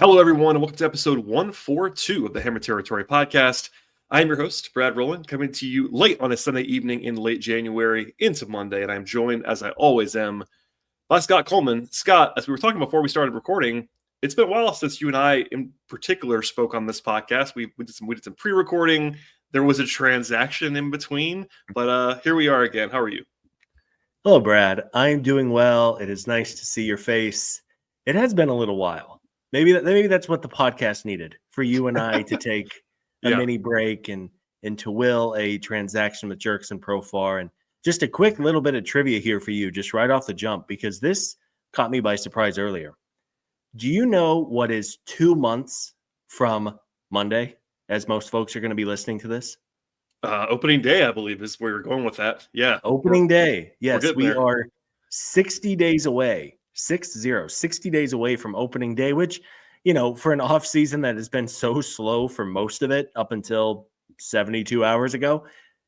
Hello, everyone, and welcome to episode 142 of the Hammer Territory podcast. I am your host, Brad Rowland, coming to you late on a Sunday evening in late January into Monday, and I'm joined, as I always am, by Scott Coleman. Scott, as we were talking before we started recording, it's been a while since you and I, in particular, spoke on this podcast. We did some pre-recording. There was a transaction in between, but here we are again. How are you? Hello, Brad. I'm doing well. It is nice to see your face. It has been a little while. Maybe that's what the podcast needed, for you and I to take a mini break and to will a transaction with Jurickson Profar. And just a quick little bit of trivia here for you, just right off the jump, because this caught me by surprise earlier. Do you know what is 2 months from Monday, as most folks are going to be listening to this? Opening day, I believe, is where you're going with that. Yeah. Opening day. Yes, we are 60 days away. 60 days away from opening day, which, for an off season that has been so slow for most of it up until 72 hours ago,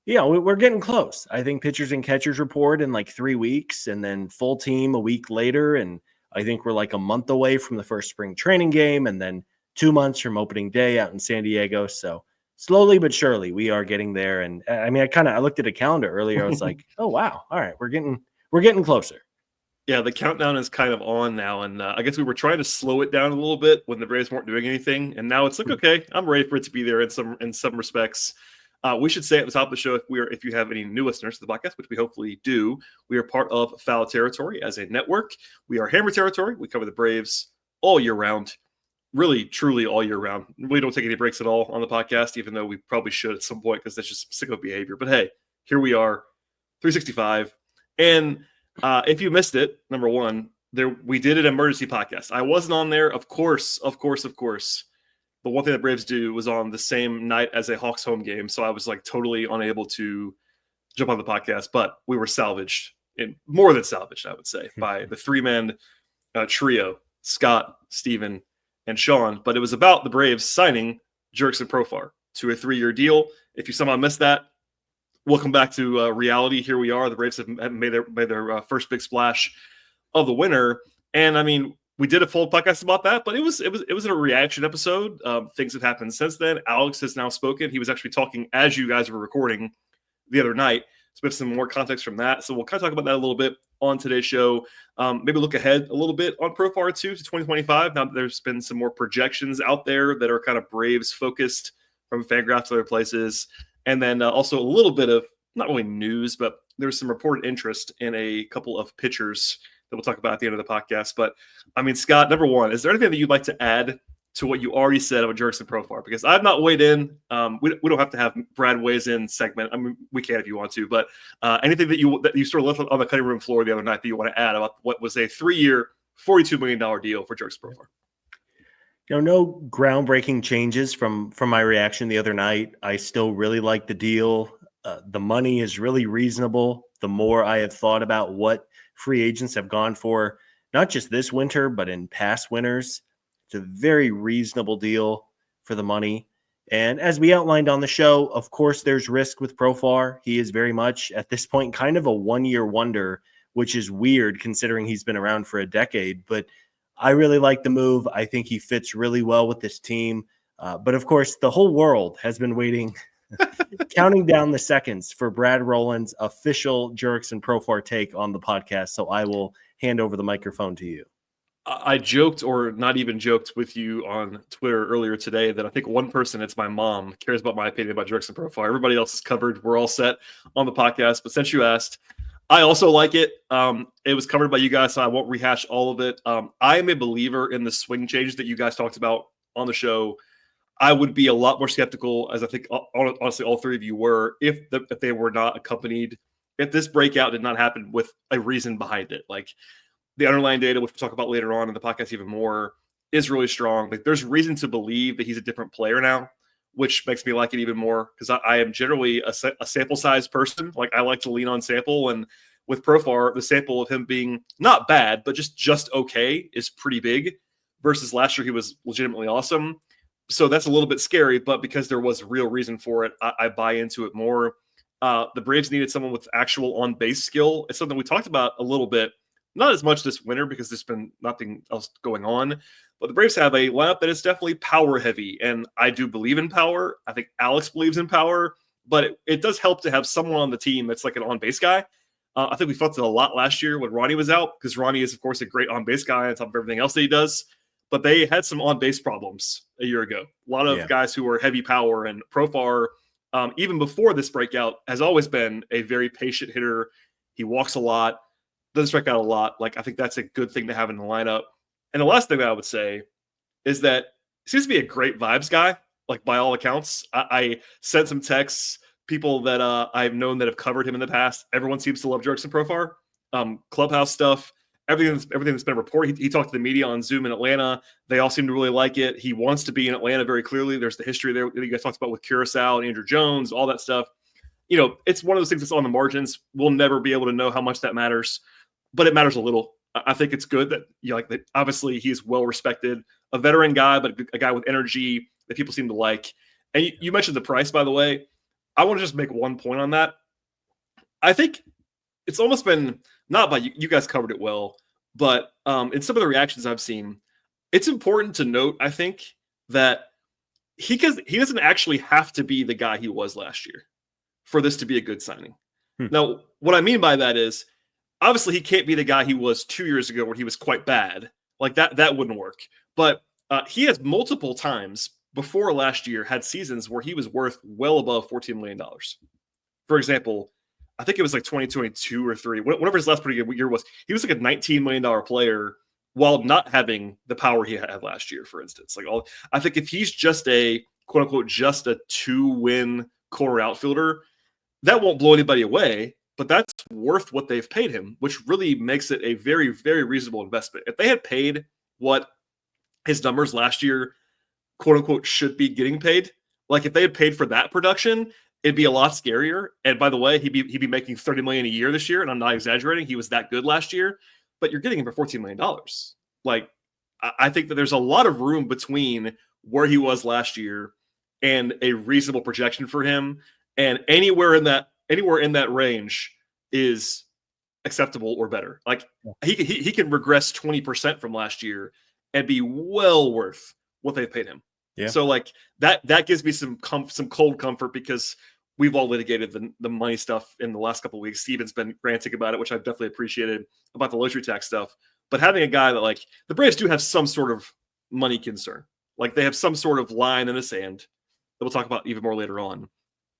we're getting close. I think pitchers and catchers report in like 3 weeks, and then full team a week later. And I think we're like a month away from the first spring training game, and then 2 months from opening day out in San Diego. So slowly but surely we are getting there. And I mean, I looked at a calendar earlier. I was like, oh wow, all right, we're getting closer. Yeah, the countdown is kind of on now, and I guess we were trying to slow it down a little bit when the Braves weren't doing anything, and now it's like, okay, I'm ready for it to be there in some respects. We should say at the top of the show, if you have any new listeners to the podcast, which we hopefully do, we are part of Foul Territory as a network. We are Hammer Territory. We cover the Braves all year round, really, truly all year round. We don't take any breaks at all on the podcast, even though we probably should at some point because that's just sicko behavior. But hey, here we are, 365, and if you missed it, number one, we did an emergency podcast. I wasn't on there, of course. But one thing that Braves do was on the same night as a Hawks home game, so I was like totally unable to jump on the podcast. But we were salvaged, more than salvaged, I would say, by the three-man trio: Scott, Steven, and Sean. But it was about the Braves signing Jurickson Profar to a 3-year deal. If you somehow missed that, welcome back to reality. Here we are. The Braves have made their first big splash of the winter, and I mean, we did a full podcast about that, but it was a reaction episode. Things have happened since then. Alex has now spoken. He was actually talking as you guys were recording the other night, so we have some more context from that. So we'll kind of talk about that a little bit on today's show. Maybe look ahead a little bit on Profar too to 2025. Now that there's been some more projections out there that are kind of Braves focused from Fangraphs to other places. And then also a little bit of, not really news, but there's some reported interest in a couple of pitchers that we'll talk about at the end of the podcast. But, I mean, Scott, number one, is there anything that you'd like to add to what you already said about Jurickson Profar? Because I've not weighed in. We don't have to have Brad weighs in segment. I mean, we can if you want to. But anything that you sort of left on the cutting room floor the other night that you want to add about what was a 3-year, $42 million deal for Jurickson Profar? No groundbreaking changes from my reaction the other night. I still really like the deal. The money is really reasonable. The more I have thought about what free agents have gone for, not just this winter, but in past winters, it's a very reasonable deal for the money. And as we outlined on the show, of course, there's risk with Profar. He is very much, at this point, kind of a one-year wonder, which is weird considering he's been around for a decade. But I really like the move. I think he fits really well with this team. But of course, the whole world has been waiting, counting down the seconds for Brad Rowland's official Jurickson Profar take on the podcast. So I will hand over the microphone to you. I joked, or not even joked, with you on Twitter earlier today that I think one person, it's my mom, cares about my opinion about Jurickson Profar. Everybody else is covered. We're all set on the podcast. But since you asked, I also like it. It was covered by you guys, so I won't rehash all of it. I am a believer in the swing change that you guys talked about on the show. I would be a lot more skeptical, as I think honestly all three of you were, if they were not accompanied, if this breakout did not happen with a reason behind it. Like the underlying data, which we'll talk about later on in the podcast even more, is really strong. Like there's reason to believe that he's a different player now, which makes me like it even more because I am generally a sample size person. Like I like to lean on sample, and with Profar, the sample of him being not bad, but just okay is pretty big versus last year he was legitimately awesome. So that's a little bit scary, but because there was real reason for it, I buy into it more. The Braves needed someone with actual on-base skill. It's something we talked about a little bit, not as much this winter because there's been nothing else going on, But the Braves have a lineup that is definitely power heavy, and I do believe in power. I think Alex believes in power, but it does help to have someone on the team that's like an on-base guy. I think we felt it a lot last year when Ronnie was out, because Ronnie is, of course, a great on-base guy on top of everything else that he does. But they had some on-base problems a year ago. A lot of guys who were heavy power, and Profar, even before this breakout, has always been a very patient hitter. He walks a lot, doesn't strike out a lot. Like, I think that's a good thing to have in the lineup. And the last thing that I would say is that he seems to be a great vibes guy, like by all accounts. I sent some texts, people that I've known that have covered him in the past. Everyone seems to love Jurickson Profar. Clubhouse stuff, everything that's been reported. He talked to the media on Zoom in Atlanta. They all seem to really like it. He wants to be in Atlanta very clearly. There's the history there that you guys talked about with Curacao and Andrew Jones, all that stuff. You know, it's one of those things that's on the margins. We'll never be able to know how much that matters, but it matters a little. I think it's good that, you know, like, that obviously he's well respected, a veteran guy, but a guy with energy that people seem to like. And you mentioned the price, by the way. I want to just make one point on that. I think it's almost been, not by you guys covered it well, but in some of the reactions I've seen, it's important to note, I think, that he doesn't actually have to be the guy he was last year for this to be a good signing. Now, what I mean by that is, obviously he can't be the guy he was 2 years ago where he was quite bad. Like that wouldn't work. But he has multiple times before last year had seasons where he was worth well above $14 million. For example, I think it was like 2022 or 3, whenever his last pretty good year was, he was like a $19 million player while not having the power he had last year, for instance. I think if he's just a quote unquote, just a 2-win core outfielder, that won't blow anybody away, but that's worth what they've paid him, which really makes it a very, very reasonable investment. If they had paid what his numbers last year, quote unquote, should be getting paid, like if they had paid for that production, it'd be a lot scarier. And by the way, he'd be making $30 million a year this year, and I'm not exaggerating. He was that good last year, but you're getting him for $14 million. Like, I think that there's a lot of room between where he was last year and a reasonable projection for him, and anywhere in that range is acceptable or better. Like he can regress 20% from last year and be well worth what they paid him. Yeah. So like that gives me some cold comfort, because we've all litigated the money stuff in the last couple of weeks. Steven's been ranting about it, which I've definitely appreciated, about the luxury tax stuff. But having a guy that, like, the Braves do have some sort of money concern. Like they have some sort of line in the sand that we'll talk about even more later on.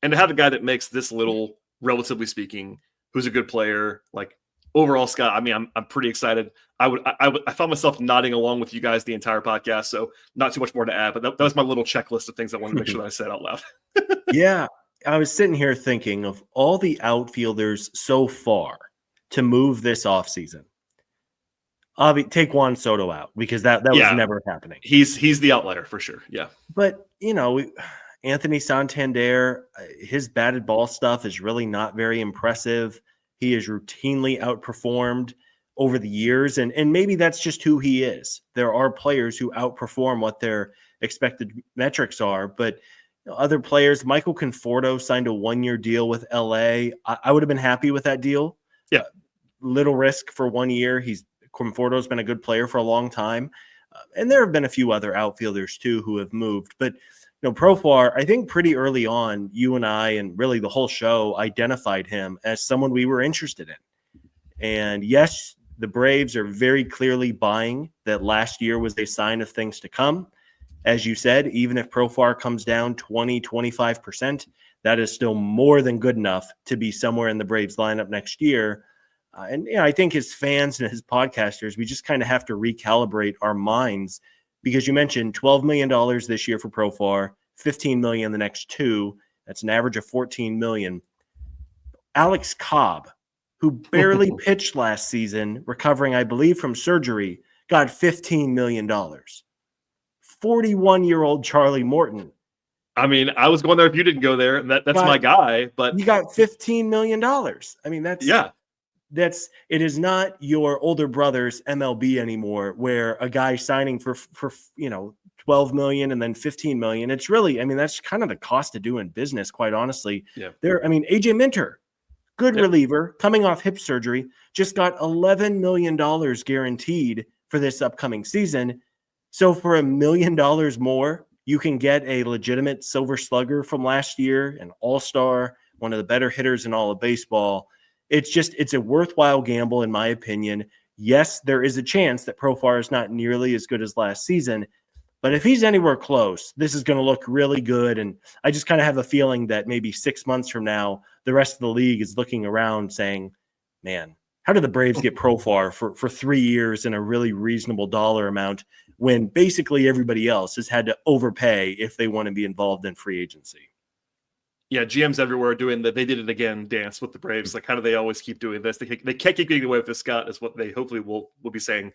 And to have a guy that makes this little, relatively speaking, who's a good player, like overall, Scott, I mean, I'm pretty excited. I found myself nodding along with you guys the entire podcast, so not too much more to add, but that was my little checklist of things I wanted to make sure that I said out loud. Yeah, I was sitting here thinking of all the outfielders so far to move this offseason. Take Juan Soto out, because that was never happening. He's the outlier for sure. Yeah. But, you know, Anthony Santander, his batted ball stuff is really not very impressive. He is routinely outperformed over the years, and maybe that's just who he is. There are players who outperform what their expected metrics are, but other players, Michael Conforto signed a 1-year deal with LA. I would have been happy with that deal. Yeah. Little risk for 1 year. Conforto's been a good player for a long time. And there have been a few other outfielders too who have moved, but Profar, I think pretty early on, you and I, and really the whole show, identified him as someone we were interested in. And yes, the Braves are very clearly buying that last year was a sign of things to come. As you said, even if Profar comes down 20, 25%, that is still more than good enough to be somewhere in the Braves lineup next year. I think as fans and as podcasters, we just kind of have to recalibrate our minds, because you mentioned $12 million this year for Profar, $15 million the next 2. That's an average of $14 million. Alex Cobb, who barely pitched last season, recovering, I believe, from surgery, got $15 million. 41-year-old Charlie Morton. I mean, I was going there if you didn't go there. That's my guy, but you got $15 million. I mean, it is not your older brother's MLB anymore, where a guy signing for 12 million and then 15 million. It's really, I mean, that's kind of the cost of doing business, quite honestly. Yeah. AJ Minter, good reliever, coming off hip surgery, just got $11 million guaranteed for this upcoming season. So for $1 million more, you can get a legitimate silver slugger from last year, an all-star, one of the better hitters in all of baseball. It's a worthwhile gamble, in my opinion. Yes, there is a chance that Profar is not nearly as good as last season, but if he's anywhere close, this is going to look really good. And I just kind of have a feeling that maybe 6 months from now, the rest of the league is looking around saying, man, how did the Braves get Profar for 3 years and a really reasonable dollar amount when basically everybody else has had to overpay if they want to be involved in free agency? Yeah, GMs everywhere doing the "they did it again" dance with the Braves. Like, how do they always keep doing this? They can't keep getting away with this, Scott, is what they hopefully will be saying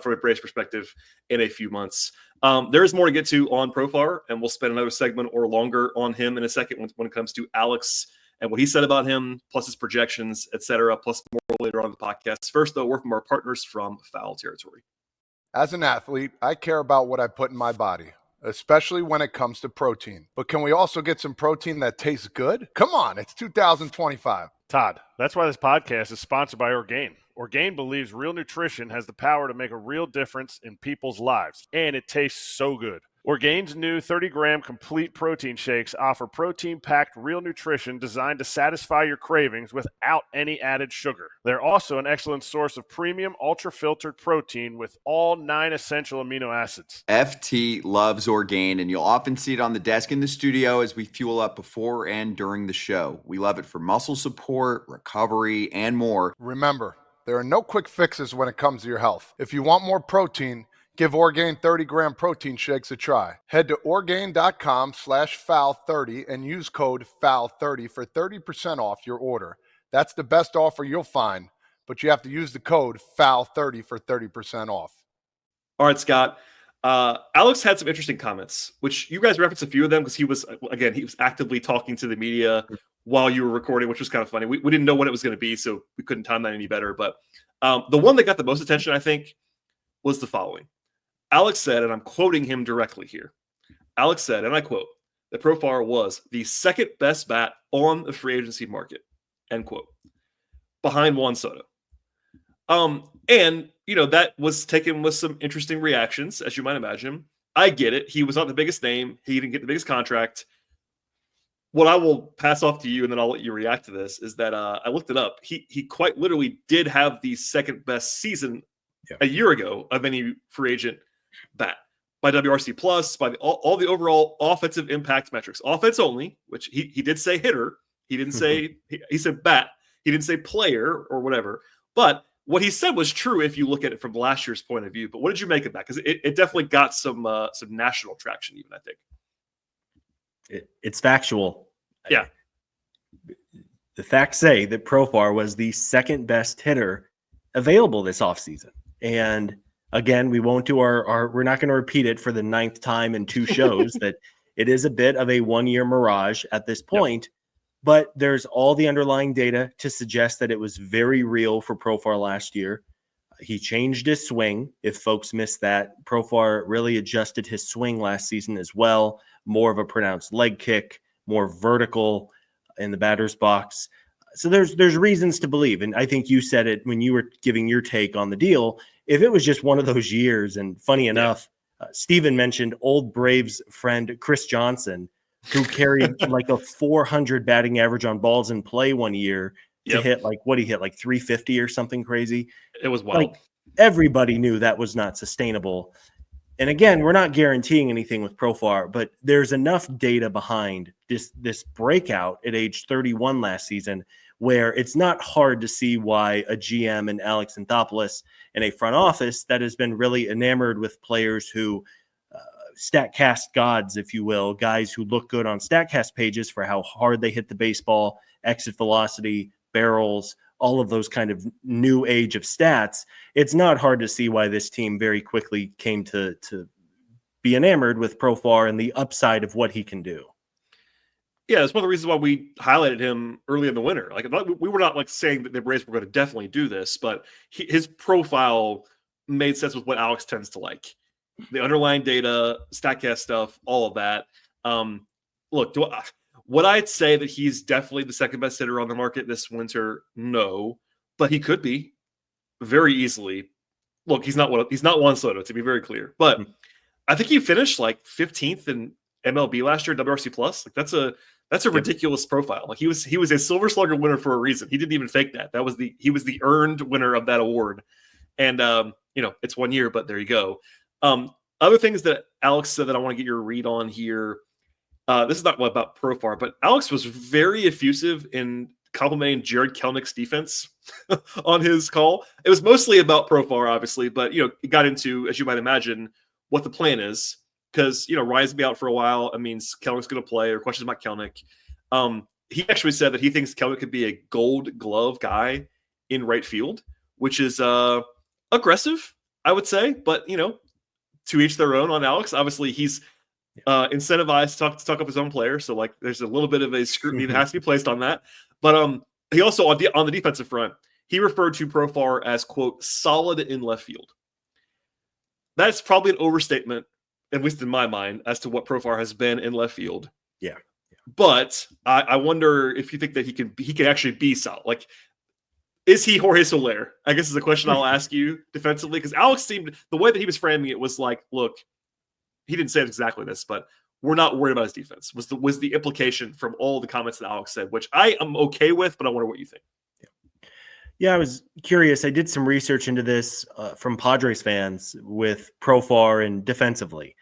from a Braves perspective in a few months. There is more to get to on Profar, and we'll spend another segment or longer on him in a second when it comes to Alex and what he said about him, plus his projections, etc., plus more later on in the podcast. First, though, we're from our partners from Foul Territory. As an athlete, I care about what I put in my body, especially when it comes to protein. But can we also get some protein that tastes good? Come on, it's 2025. Todd, that's why this podcast is sponsored by Orgain. Orgain believes real nutrition has the power to make a real difference in people's lives, and it tastes so good. Orgain's new 30-gram complete protein shakes offer protein-packed real nutrition designed to satisfy your cravings without any added sugar. They're also an excellent source of premium ultra-filtered protein with all 9 essential amino acids. FT loves Orgain, and you'll often see it on the desk in the studio as we fuel up before and during the show. We love it for muscle support, recovery, and more. Remember, there are no quick fixes when it comes to your health. If you want more protein, give Orgain 30-gram protein shakes a try. Head to Orgain.com/FOUL30 and use code FOUL30 for 30% off your order. That's the best offer you'll find, but you have to use the code FOUL30 for 30% off. All right, Scott. Alex had some interesting comments, which you guys referenced a few of them because he was actively talking to the media while you were recording, which was kind of funny. We didn't know what it was going to be, so we couldn't time that any better. But the one that got the most attention, I think, was the following. Alex said, and I'm quoting him directly here. Alex said, and I quote, that Profar was the second best bat on the free agency market, end quote, behind Juan Soto. And, that was taken with some interesting reactions, as you might imagine. I get it. He was not the biggest name. He didn't get the biggest contract. What I will pass off to you, and then I'll let you react to this, is that I looked it up. He quite literally did have the second best season a year ago of any free agent bat by WRC plus, by all the overall offensive impact metrics, offense only, which he did say hitter. He didn't say, he said bat. He didn't say player or whatever. But what he said was true if you look at it from last year's point of view. But what did you make of that? Because it definitely got some national traction, even, I think. It's factual. Yeah. The facts say that Profar was the second best hitter available this offseason. And again, we won't do we're not going to repeat it for the 9th time in 2 shows that it is a bit of a one-year mirage at this point, but there's all the underlying data to suggest that it was very real for Profar last year. He changed his swing. If folks missed that, Profar really adjusted his swing last season as well. More of a pronounced leg kick, more vertical in the batter's box. So there's reasons to believe. And I think you said it when you were giving your take on the deal. If it was just one of those years, and funny enough, Steven mentioned old Braves friend Chris Johnson, who carried like a 400 batting average on balls in play one year to hit like 350 or something crazy. It was wild. Like, everybody knew that was not sustainable. And again, we're not guaranteeing anything with Profar, but there's enough data behind this breakout at age 31 last season where it's not hard to see why a GM and Alex Anthopoulos in a front office that has been really enamored with players who StatCast gods, if you will, guys who look good on StatCast pages for how hard they hit the baseball, exit velocity, barrels, all of those kind of new age of stats. It's not hard to see why this team very quickly came to be enamored with Profar and the upside of what he can do. Yeah, it's one of the reasons why we highlighted him early in the winter. Like, we were not like saying that the Braves were going to definitely do this, but his profile made sense with what Alex tends to like. The underlying data, StatCast stuff, all of that. Look, would I say that he's definitely the second best hitter on the market this winter? No, but he could be very easily. Look, he's not Juan Soto, to be very clear, but I think he finished like 15th in MLB last year, WRC plus. Like that's a ridiculous profile. Like he was a Silver Slugger winner for a reason. He didn't even fake that. He was the earned winner of that award. And it's 1 year, but there you go. Other things that Alex said that I want to get your read on here. This is not about Profar, but Alex was very effusive in complimenting Jared Kelenich's defense on his call. It was mostly about Profar, obviously, but it got into, as you might imagine, what the plan is. Because Ryan's gonna be out for a while. It means Kelenich's going to play, or questions about Kelenic. He actually said that he thinks Kelenic could be a Gold Glove guy in right field, which is aggressive, I would say. But to each their own on Alex. Obviously, he's incentivized to talk up his own player, so like there's a little bit of a scrutiny that has to be placed on that. But he also on the defensive front, he referred to Profar as quote solid in left field. That's probably an overstatement, at least in my mind, as to what Profar has been in left field. Yeah. But I wonder if you think that he can actually be solid. Like, is he Jorge Soler? I guess is a question I'll ask you defensively, because Alex seemed, the way that he was framing it was like, look, he didn't say exactly this, but we're not worried about his defense. Was the implication from all the comments that Alex said, which I am okay with, but I wonder what you think. Yeah, I was curious. I did some research into this from Padres fans with Profar and defensively.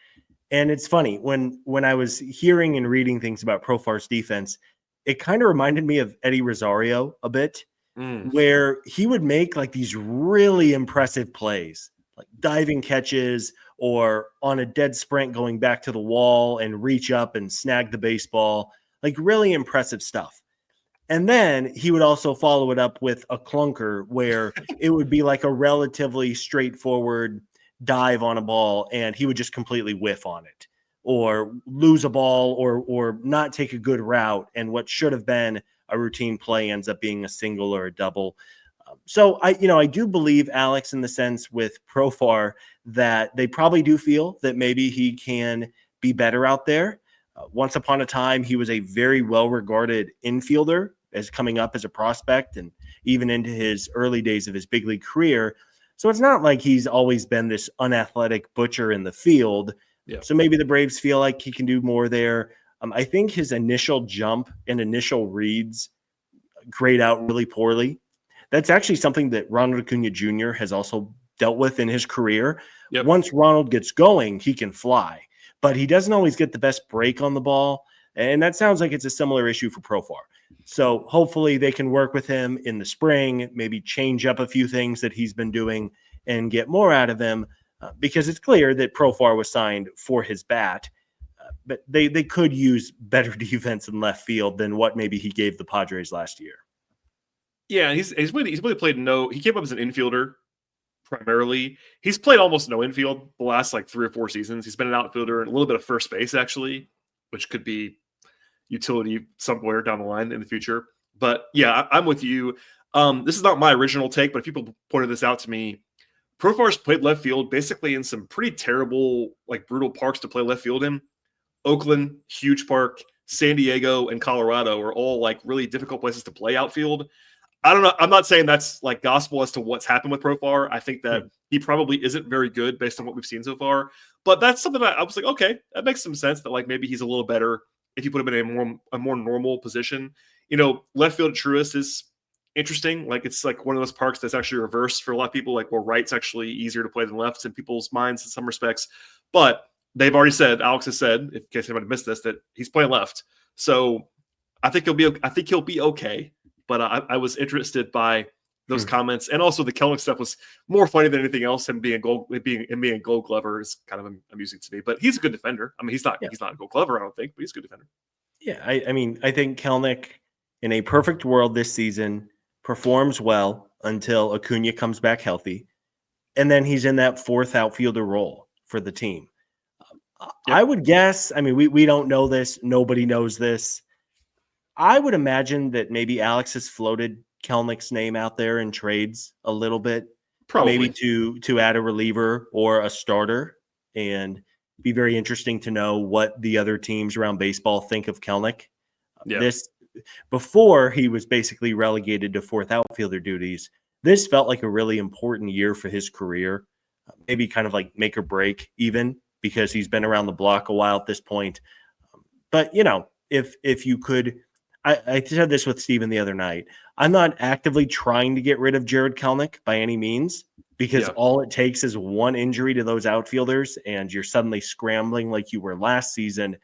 And it's funny, when I was hearing and reading things about Profar's defense, it kind of reminded me of Eddie Rosario a bit, where he would make like these really impressive plays, like diving catches or on a dead sprint going back to the wall and reach up and snag the baseball, like really impressive stuff. And then he would also follow it up with a clunker where it would be like a relatively straightforward dive on a ball and he would just completely whiff on it or lose a ball or not take a good route. And what should have been a routine play ends up being a single or a double. So I do believe Alex in the sense with Profar that they probably do feel that maybe he can be better out there. Once upon a time, he was a very well-regarded infielder as coming up as a prospect and even into his early days of his big league career. So it's not like he's always been this unathletic butcher in the field. Yeah. So maybe the Braves feel like he can do more there. I think his initial jump and initial reads grade out really poorly. That's actually something that Ronald Acuna Jr. has also dealt with in his career. Yep. Once Ronald gets going, he can fly. But he doesn't always get the best break on the ball. And that sounds like it's a similar issue for Profar. So hopefully they can work with him in the spring, maybe change up a few things that he's been doing and get more out of him because it's clear that Profar was signed for his bat. But they could use better defense in left field than what maybe he gave the Padres last year. Yeah, he's really played he came up as an infielder primarily. He's played almost no infield the last like 3 or 4 seasons. He's been an outfielder and a little bit of first base actually, which could be utility somewhere down the line in the future. But yeah, I'm with you. This is not my original take, but if people pointed this out to me, Profar's played left field basically in some pretty terrible, like brutal parks to play left field in. Oakland, huge park, San Diego, and Colorado are all like really difficult places to play outfield. I don't know. I'm not saying that's like gospel as to what's happened with Profar. I think that he probably isn't very good based on what we've seen so far. But that's something that I was like, okay, that makes some sense that like maybe he's a little better if you put him in a more normal position. Left field at Truist is interesting. Like it's like one of those parks that's actually reversed for a lot of people, like where right's actually easier to play than left in people's minds in some respects. But they've already said, Alex has said, in case anybody missed this, that he's playing left. So I think he'll be okay. But I was interested by those comments, and also the Kelenic stuff was more funny than anything else. Him being a Gold Glover is kind of amusing to me. But he's a good defender. I mean, he's not a Gold Glover, I don't think, but he's a good defender. Yeah, I mean, I think Kelenic in a perfect world this season performs well until Acuna comes back healthy, and then he's in that fourth outfielder role for the team. Yep. I would guess. I mean, we don't know this. Nobody knows this. I would imagine that maybe Alex has floated Kelenich's name out there in trades a little bit, probably maybe to add a reliever or a starter, and be very interesting to know what the other teams around baseball think of Kelenic. Yeah. This before he was basically relegated to fourth outfielder duties. This felt like a really important year for his career, maybe kind of like make or break even. because he's been around the block a while at this point. But, if you could, I said this with Steven the other night, I'm not actively trying to get rid of Jared Kelenic by any means, because all it takes is one injury to those outfielders and you're suddenly scrambling like you were last season.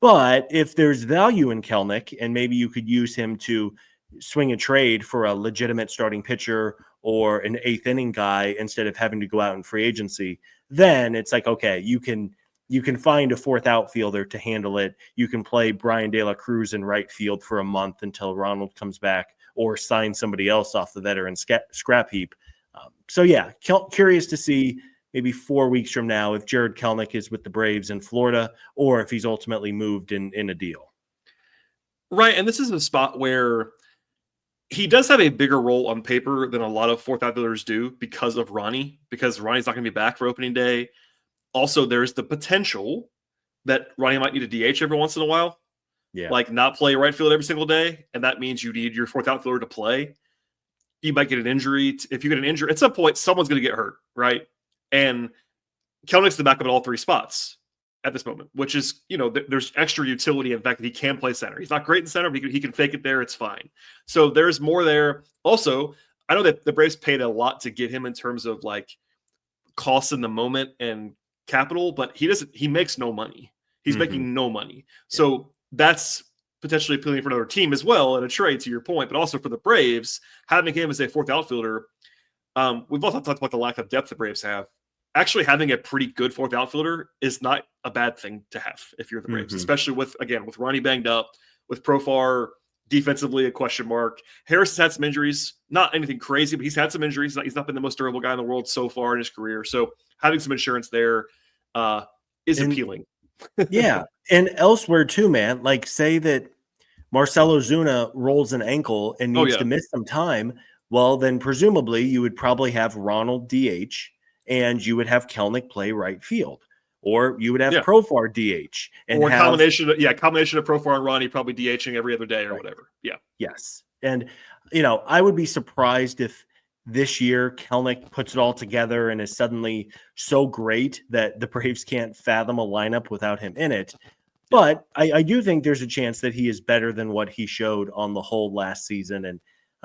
But if there's value in Kelenic and maybe you could use him to swing a trade for a legitimate starting pitcher or an eighth inning guy instead of having to go out in free agency, then it's like, okay, you can find a fourth outfielder to handle it. You can play Brian De La Cruz in right field for a month until Ronald comes back, or sign somebody else off the veteran scrap heap. Curious to see maybe 4 weeks from now if Jared Kelenic is with the Braves in Florida or if he's ultimately moved in a deal. Right, and this is a spot where he does have a bigger role on paper than a lot of fourth outfielders do because of Ronnie, because Ronnie's not going to be back for opening day. Also, there's the potential that Ronnie might need a DH every once in a while. Yeah. Like not play right field every single day, and that means you need your fourth outfielder to play. You might get an injury. If you get an injury, at some point, someone's going to get hurt, right? And Kelenic's the backup at all three spots at this moment, which is, there's extra utility in the fact that he can play center. He's not great in center, but he can fake it there. It's fine. So there's more there. Also, I know that the Braves paid a lot to get him in terms of like costs in the moment and capital, but he makes no money. He's making no money. So that's potentially appealing for another team as well in a trade, to your point, but also for the Braves, having him as a fourth outfielder. We've also talked about the lack of depth the Braves have. Actually having a pretty good fourth outfielder is not a bad thing to have if you're the Braves, especially with Ronnie banged up, with Profar defensively a question mark. Harris has had some injuries, not anything crazy, but he's had some injuries. He's not been the most durable guy in the world so far in his career. So having some insurance there is appealing. Yeah. And elsewhere too, man, like say that Marcell Ozuna rolls an ankle and needs to miss some time. Well, then presumably you would probably have Ronald DH and you would have Kelenic play right field, or you would have Profar DH, and or a combination of Profar and Ronnie probably DHing every other day or whatever. Yeah. Yes. And, I would be surprised if this year Kelenic puts it all together and is suddenly so great that the Braves can't fathom a lineup without him in it. But I do think there's a chance that he is better than what he showed on the whole last season. And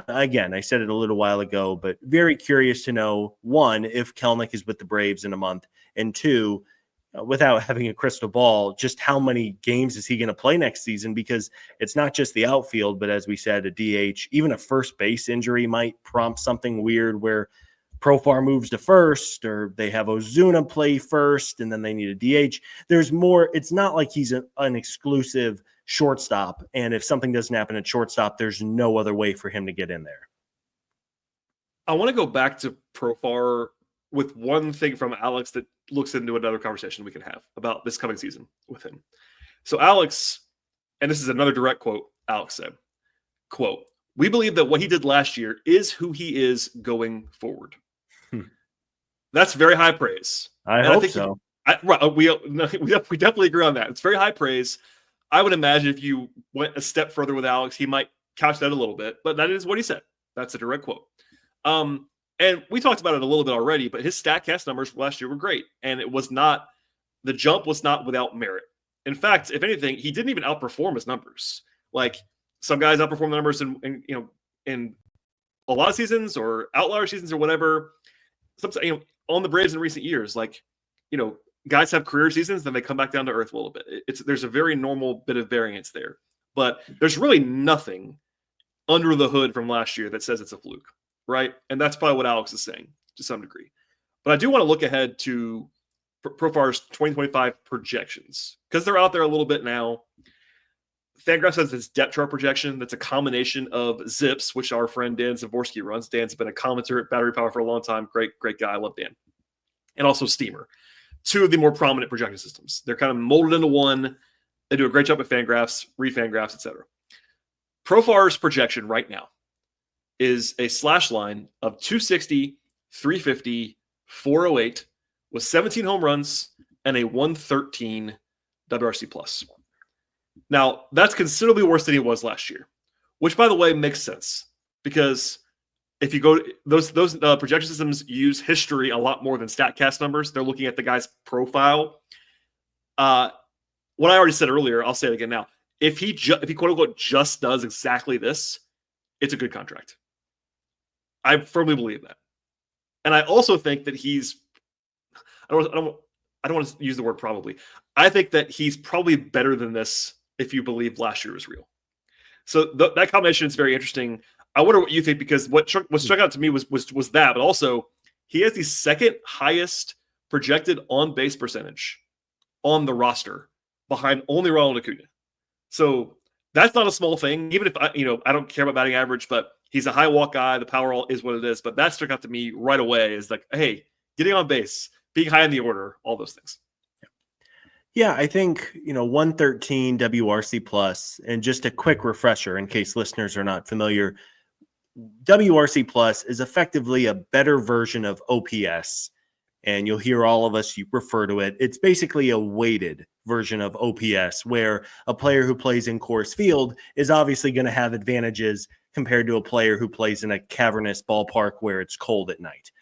again, I said it a little while ago, but very curious to know, one, if Kelenic is with the Braves in a month, and two, without having a crystal ball, just how many games is he going to play next season? Because it's not just the outfield, but as we said, a DH, even a first base injury might prompt something weird where Profar moves to first, or they have Ozuna play first and then they need a DH. There's more. It's not like he's an exclusive shortstop. And if something doesn't happen at shortstop, there's no other way for him to get in there. I want to go back to Profar with one thing from Alex that looks into another conversation we can have about this coming season with him. So Alex, and this is another direct quote, Alex said, quote, "We believe that what he did last year is who he is going forward." That's very high praise. I hope so. We definitely agree on that. It's very high praise. I would imagine if you went a step further with Alex, he might couch that a little bit, but that is what he said. That's a direct quote. And we talked about it a little bit already, but his StatCast numbers last year were great. And the jump was not without merit. In fact, if anything, he didn't even outperform his numbers. Like some guys outperform the numbers in a lot of seasons or outlier seasons or whatever. Sometimes, on the Braves in recent years, guys have career seasons, then they come back down to earth a little bit. There's a very normal bit of variance there, but there's really nothing under the hood from last year that says it's a fluke, right? And that's probably what Alex is saying to some degree. But I do want to look ahead to Profar's 2025 projections because they're out there a little bit now. Fangraphs has this depth chart projection that's a combination of Zips, which our friend Dan Zavorsky runs. Dan's been a commentator at Battery Power for a long time. Great guy. I love Dan. And also Steamer. Two of the more prominent projection systems. They're kind of molded into one. They do a great job at Fangraphs, Fangraphs, etc. Profar's projection right now is a slash line of 260, 350, 408 with 17 home runs and a 113 WRC plus. Now, that's considerably worse than he was last year, which, by the way, makes sense because if you go those projection systems use history a lot more than StatCast numbers. They're looking at the guy's profile. What I already said earlier, I'll say it again now. If he quote unquote just does exactly this, it's a good contract. I firmly believe that, and I also think that he's. I don't want to use the word probably. I think that he's probably better than this if you believe last year was real. So that combination is very interesting. I wonder what you think, because what struck out to me was that, but also he has the second highest projected on base percentage on the roster, behind only Ronald Acuna. So that's not a small thing. Even if I don't care about batting average, but he's a high walk guy. The power is what it is. But that struck out to me right away is like, hey, getting on base, being high in the order, all those things. Yeah, I think, 113 WRC plus, and just a quick refresher in case listeners are not familiar, WRC plus is effectively a better version of OPS, and you'll hear all of us refer to it. It's basically a weighted version of OPS, where a player who plays in Coors Field is obviously going to have advantages compared to a player who plays in a cavernous ballpark where it's cold at night.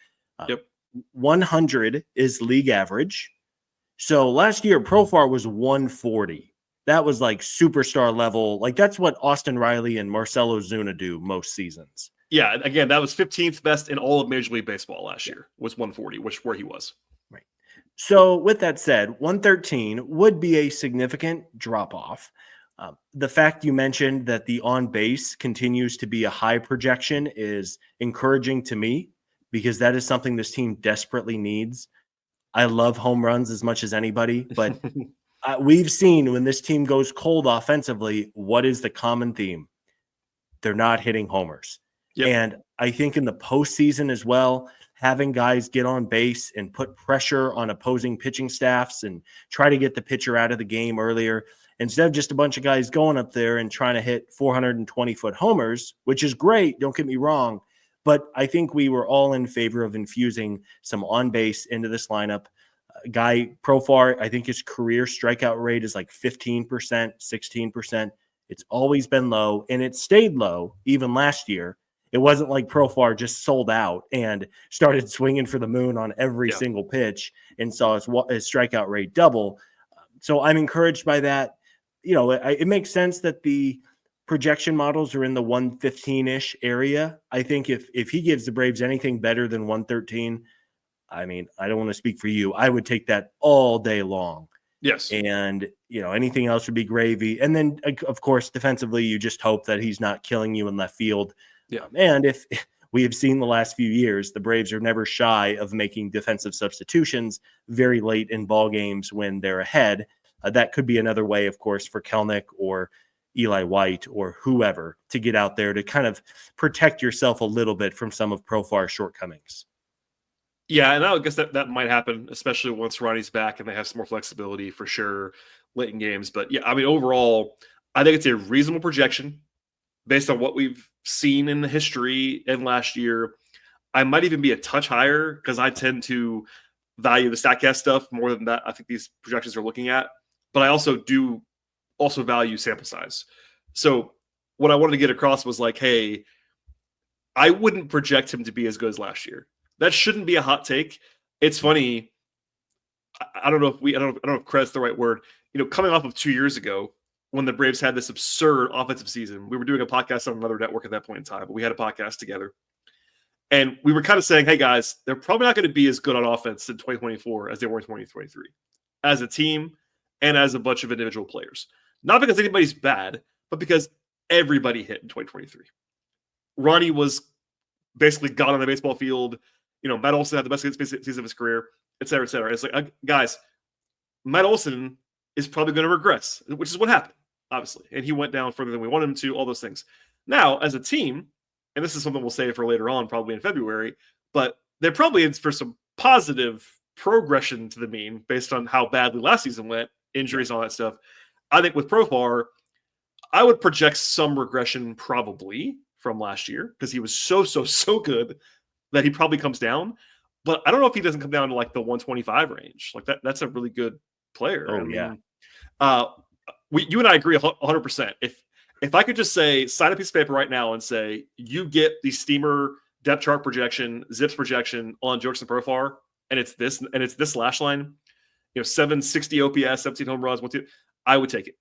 Yep. 100 is league average. So last year, Profar was 140. That was like superstar level. Like that's what Austin Riley and Marcell Ozuna do most seasons. Yeah, again, that was 15th best in all of Major League Baseball last year, was 140, where he was. Right. So with that said, 113 would be a significant drop-off. The fact you mentioned that the on-base continues to be a high projection is encouraging to me, because that is something this team desperately needs. I love home runs as much as anybody, but we've seen when this team goes cold offensively, what is the common theme? They're not hitting homers. Yep. And I think in the postseason as well, having guys get on base and put pressure on opposing pitching staffs and try to get the pitcher out of the game earlier, instead of just a bunch of guys going up there and trying to hit 420-foot homers, which is great, don't get me wrong. But I think we were all in favor of infusing some on base into this lineup. Guy Profar, I think his career strikeout rate is like 15%, 16%. It's always been low, and it stayed low even last year. It wasn't like Profar just sold out and started swinging for the moon on every single pitch and saw his strikeout rate double. So I'm encouraged by that. It makes sense that the projection models are in the 115-ish area. I think if he gives the Braves anything better than 113, I mean, I don't want to speak for you. I would take that all day long. Yes. And, anything else would be gravy. And then, of course, defensively, you just hope that he's not killing you in left field. Yeah. And if we have seen the last few years, the Braves are never shy of making defensive substitutions very late in ball games when they're ahead. That could be another way, of course, for Kelnick or Eli White or whoever to get out there to kind of protect yourself a little bit from some of Profar's shortcomings. Yeah, and I guess that might happen, especially once Ronnie's back and they have some more flexibility for sure late in games. But yeah, I mean, overall, I think it's a reasonable projection based on what we've seen in the history and last year. I might even be a touch higher because I tend to value the StatCast stuff more than that I think these projections are looking at. But I also value sample size. So what I wanted to get across was like, hey, I wouldn't project him to be as good as last year. That shouldn't be a hot take. It's funny. I don't know if credit's the right word. Coming off of 2 years ago when the Braves had this absurd offensive season, we were doing a podcast on another network at that point in time, but we had a podcast together. And we were kind of saying, hey guys, they're probably not going to be as good on offense in 2024 as they were in 2023 as a team and as a bunch of individual players. Not because anybody's bad, but because everybody hit in 2023. Ronnie was basically gone on the baseball field. Matt Olson had the best season of his career, et cetera, et cetera. It's like, guys, Matt Olson is probably going to regress, which is what happened, obviously. And he went down further than we wanted him to, all those things. Now, as a team, and this is something we'll save for later on, probably in February, but there probably is for some positive progression to the mean based on how badly last season went, injuries, all that stuff. I think with Profar, I would project some regression probably from last year because he was so good that he probably comes down. But I don't know if he doesn't come down to like the 125 range. Like that's a really good player. Oh, yeah. You and I agree 100%. If I could just say, sign a piece of paper right now and say, you get the Steamer depth chart projection, Zips projection on Jurickson Profar, and it's this slash line, 760 OPS, 17 home runs, 1-2, I would take it.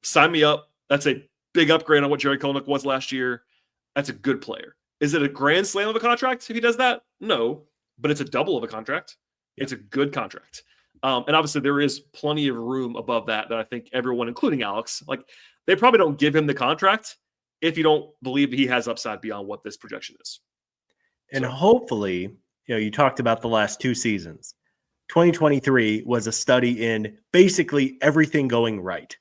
Sign me up. That's a big upgrade on what Jerry Kelenic was last year. That's a good player. Is it a grand slam of a contract if he does that? No, but it's a double of a contract. Yeah. It's a good contract. And obviously there is plenty of room above that I think everyone, including Alex, like they probably don't give him the contract if you don't believe he has upside beyond what this projection is. And hopefully, you talked about the last 2 seasons. 2023 was a study in basically everything going right.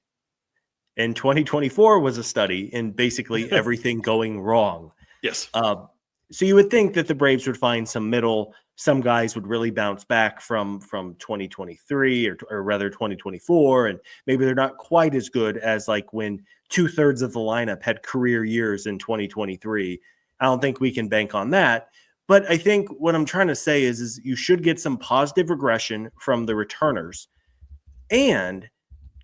And 2024 was a study in basically everything going wrong. Yes. So you would think that the Braves would find some middle. Some guys would really bounce back from 2023 or rather 2024. And maybe they're not quite as good as like when 2/3 of the lineup had career years in 2023. I don't think we can bank on that. But I think what I'm trying to say is you should get some positive regression from the returners. And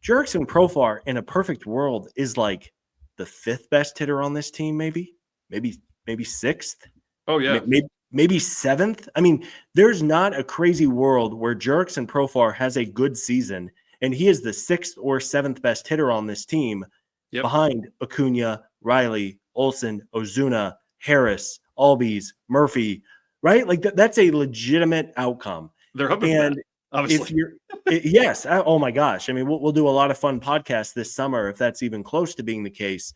Jurickson Profar in a perfect world is like the 5th best hitter on this team, maybe 6th. Oh, yeah. Maybe 7th. I mean, there's not a crazy world where Jurickson Profar has a good season and he is the 6th or 7th best hitter on this team behind Acuna, Riley, Olsen, Ozuna, Harris, Albies, Murphy, right? Like that's a legitimate outcome. They're hoping for that, obviously. Yes. Oh my gosh. I mean, we'll do a lot of fun podcasts this summer if that's even close to being the case.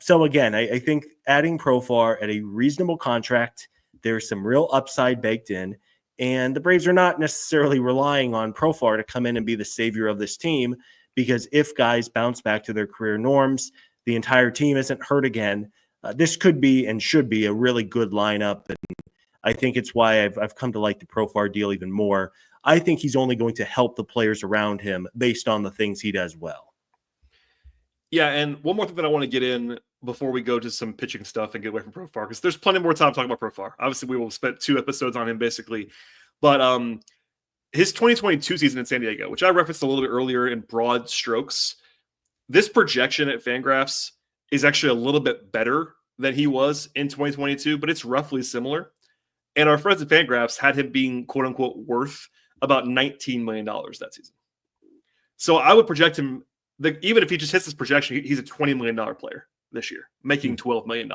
So again, I think adding Profar at a reasonable contract, there's some real upside baked in, and the Braves are not necessarily relying on Profar to come in and be the savior of this team, because if guys bounce back to their career norms, the entire team isn't hurt again. This could be and should be a really good lineup, and I think it's why I've come to like the Profar deal even more. I think he's only going to help the players around him based on the things he does well. Yeah, and one more thing that I want to get in before we go to some pitching stuff and get away from Profar, because there's plenty more time talking about Profar. Obviously, we will spend 2 episodes on him basically. But his 2022 season in San Diego, which I referenced a little bit earlier in broad strokes, this projection at Fangraphs is actually a little bit better than he was in 2022, but it's roughly similar. And our friends at Fangraphs had him being, quote unquote, worth about $19 million that season. So I would project him, even if he just hits this projection, he's a $20 million player this year, making $12 million.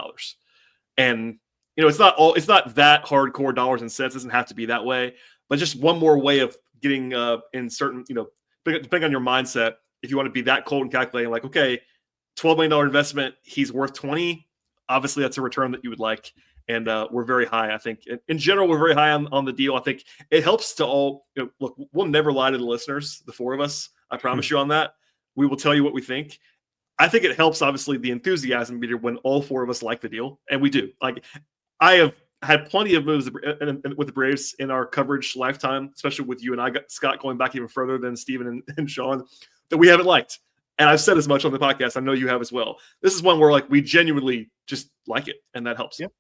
And, it's not that hardcore dollars and cents. It doesn't have to be that way, but just one more way of getting in certain, depending on your mindset, if you want to be that cold and calculating, like, okay, $12 million investment, he's worth 20. Obviously that's a return that you would like. And we're very high, I think. In general, we're very high on the deal. I think it helps to all, look, we'll never lie to the listeners, the 4 of us. I promise you on that. We will tell you what we think. I think it helps, obviously, the enthusiasm meter when all 4 of us like the deal. And we do. Like, I have had plenty of moves with the Braves in our coverage lifetime, especially with you and I, Scott, going back even further than Steven and Sean, that we haven't liked. And I've said as much on the podcast. I know you have as well. This is one where, like, we genuinely just like it, and that helps. Yep.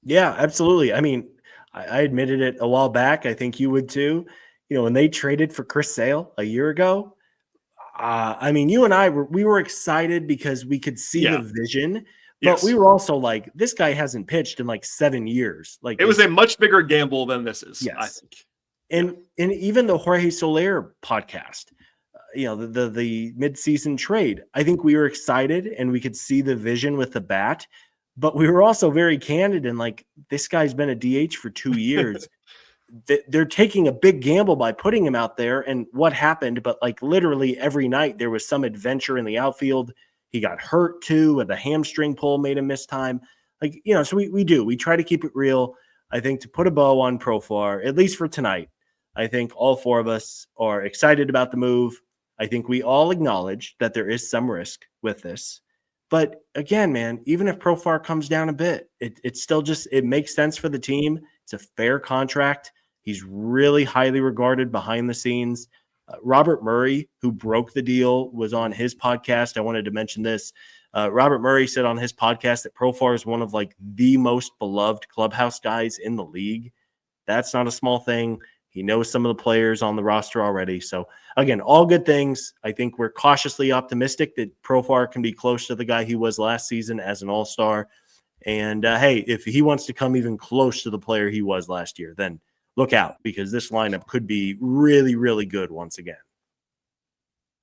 Yeah, absolutely. I mean, I admitted it a while back. I think you would too. When they traded for Chris Sale a year ago, I mean, you and I we were excited because we could see the vision, but we were also like, this guy hasn't pitched in like 7 years. Like, it was a much bigger gamble than this is. Yes. I think. And even the Jorge Soler podcast, the midseason trade, I think we were excited and we could see the vision with the bat. But we were also very candid and like, this guy's been a DH for 2 years. They're taking a big gamble by putting him out there. And what happened? But like literally every night there was some adventure in the outfield. He got hurt too, and the hamstring pull made him miss time. Like, so we try to keep it real. I think to put a bow on Profar, at least for tonight, I think all 4 of us are excited about the move. I think we all acknowledge that there is some risk with this. But again, man, even if Profar comes down a bit, it's still just, it makes sense for the team. It's a fair contract. He's really highly regarded behind the scenes. Robert Murray, who broke the deal, was on his podcast. I wanted to mention this. Robert Murray said on his podcast that Profar is one of like the most beloved clubhouse guys in the league. That's not a small thing. He knows some of the players on the roster already. So again, all good things. I think we're cautiously optimistic that Profar can be close to the guy he was last season as an all-star. And hey, if he wants to come even close to the player he was last year, then look out, because this lineup could be really, really good once again.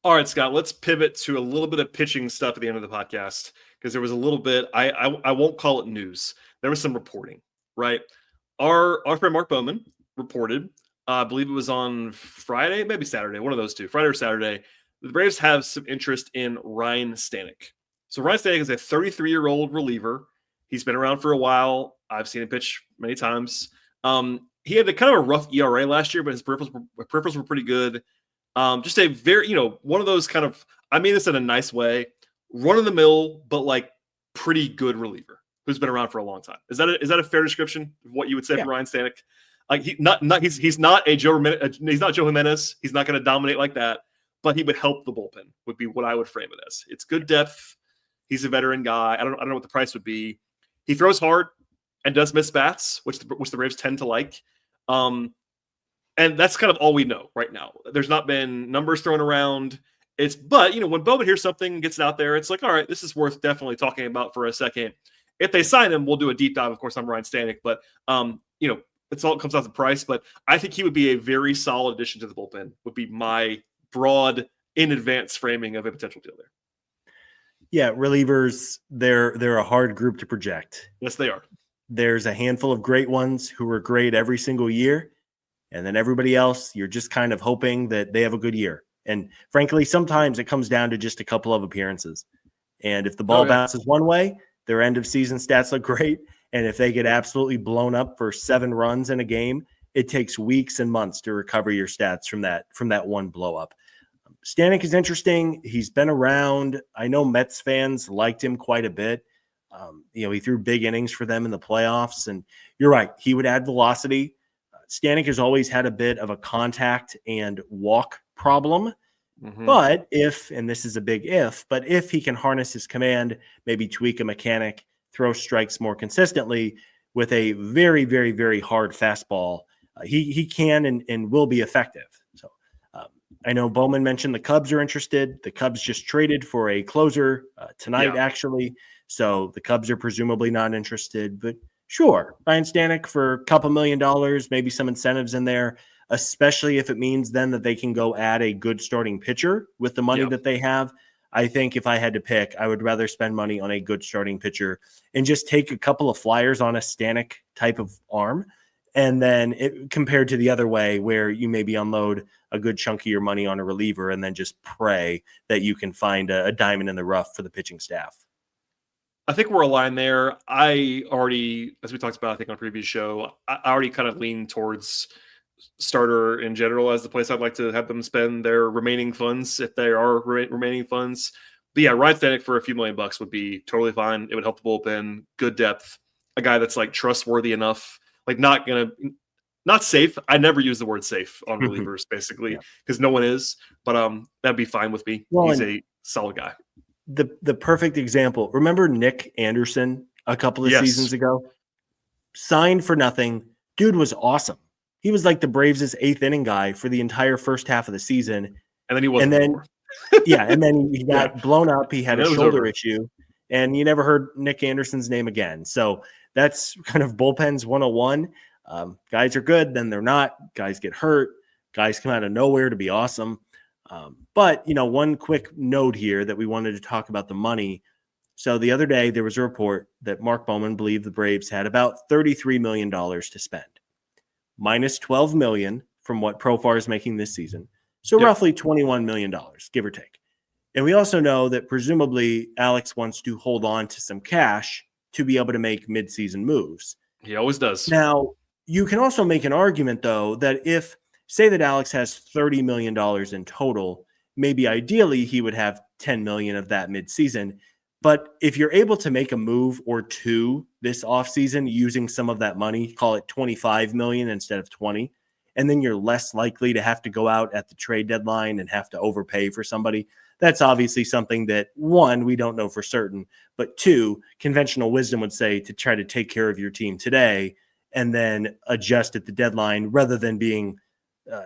All right, Scott, let's pivot to a little bit of pitching stuff at the end of the podcast, because there was a little bit, I won't call it news. There was some reporting, right? Our friend Mark Bowman reported, I believe it was on Friday, maybe Saturday, one of those two, Friday or Saturday, the Braves have some interest in Ryan Stanek. So Ryan Stanek is a 33-year-old reliever. He's been around for a while. I've seen him pitch many times. He had a kind of a rough ERA last year, but his peripherals were pretty good. Just a very, one of those kind of, I mean this in a nice way, run of the mill, but like pretty good reliever who's been around for a long time. Is that a fair description of what you would say for Ryan Stanek? Like he's not Joe Jimenez. He's not going to dominate like that, but he would help the bullpen would be what I would frame it as. It's good depth. He's a veteran guy. I don't know what the price would be. He throws hard and does miss bats, which the Braves tend to like. And that's kind of all we know right now. There's not been numbers thrown around. But when Bowman hears something, gets it out there, it's like, all right, this is worth definitely talking about for a second. If they sign him, we'll do a deep dive. Of course, I'm Ryan Stanek, but it's all comes out to price. But I think he would be a very solid addition to the bullpen. Would be my broad in advance framing of a potential deal there. Yeah, relievers, they're a hard group to project. Yes, they are. There's a handful of great ones who are great every single year. And then everybody else, you're just kind of hoping that they have a good year. And frankly, sometimes it comes down to just a couple of appearances. And if the ball bounces one way, their end of season stats look great. And if they get absolutely blown up for 7 runs in a game, it takes weeks and months to recover your stats from that one blow up. Stanek is interesting. He's been around. I know Mets fans liked him quite a bit. He threw big innings for them in the playoffs. And you're right, he would add velocity. Stanek has always had a bit of a contact and walk problem. Mm-hmm. But if he can harness his command, maybe tweak a mechanic, throw strikes more consistently with a very, very, very hard fastball, he can and will be effective. So I know Bowman mentioned the Cubs are interested. The Cubs just traded for a closer tonight, actually. So the Cubs are presumably not interested, but sure, Ryan Stanek for a couple $1 million, maybe some incentives in there, especially if it means then that they can go add a good starting pitcher with the money that they have. I think if I had to pick, I would rather spend money on a good starting pitcher and just take a couple of flyers on a Stanek type of arm. And then compared to the other way where you maybe unload a good chunk of your money on a reliever and then just pray that you can find a diamond in the rough for the pitching staff. I think we're aligned there. I already, as we talked about, I think on a previous show, I already kind of lean towards starter in general as the place I'd like to have them spend their remaining funds, if there are remaining funds. But yeah, Ryan Stanek for a few $1 million would be totally fine. It would help the bullpen, good depth, a guy that's like trustworthy enough, like not safe. I never use the word safe on relievers basically because no one is, but that'd be fine with me. Well, he's a solid guy. The perfect example. Remember Nick Anderson a couple of seasons ago? Signed for nothing. Dude was awesome. He was like the Braves' 8th inning guy for the entire first half of the season. And then he wasn't. And then he got blown up. He had a shoulder issue. And you never heard Nick Anderson's name again. So that's kind of bullpens 101. Guys are good, then they're not. Guys get hurt. Guys come out of nowhere to be awesome. But, one quick note here that we wanted to talk about the money. So the other day, there was a report that Mark Bowman believed the Braves had about $33 million to spend, minus $12 million from what Profar is making this season. So roughly $21 million, give or take. And we also know that presumably Alex wants to hold on to some cash to be able to make midseason moves. He always does. Now, you can also make an argument, though, that if, say that Alex has $30 million in total, maybe ideally he would have $10 million of that midseason. But if you're able to make a move or two this offseason using some of that money, call it $25 million instead of 20, and then you're less likely to have to go out at the trade deadline and have to overpay for somebody. That's obviously something that, one, we don't know for certain, but two, conventional wisdom would say to try to take care of your team today and then adjust at the deadline rather than being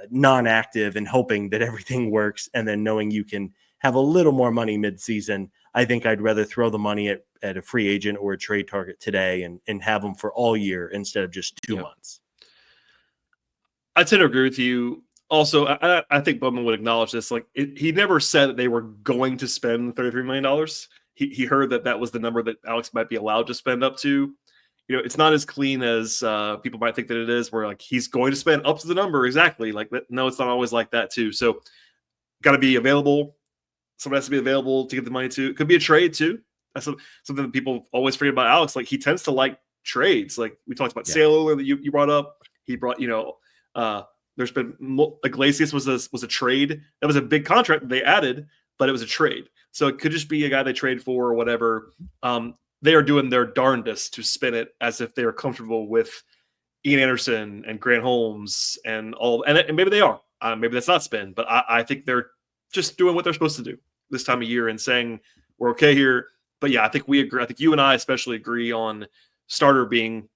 non-active and hoping that everything works and then knowing you can have a little more money mid-season. I think I'd rather throw the money at a free agent or a trade target today and have them for all year instead of just 2 months. I tend to agree with you. Also, I think Bowman would acknowledge this. Like, he never said that they were going to spend $33 million. He heard that was the number that Alex might be allowed to spend up to. It's not as clean as people might think that it is, where like he's going to spend up to the number exactly. Like that. No, it's not always like that too. So, got to be available. Someone has to be available to get the money to. It could be a trade too. That's something that people always forget about Alex. Like, he tends to like trades. Like we talked about Sale earlier that you brought up. He brought there's been Iglesias was a trade. That was a big contract that they added, but it was a trade. So it could just be a guy they trade for or whatever. They are doing their darndest to spin it as if they are comfortable with Ian Anderson and Grant Holmes and all. And maybe they are. Maybe that's not spin, but I think they're just doing what they're supposed to do this time of year and saying we're okay here. But yeah, I think we agree. I think you and I especially agree on starter being.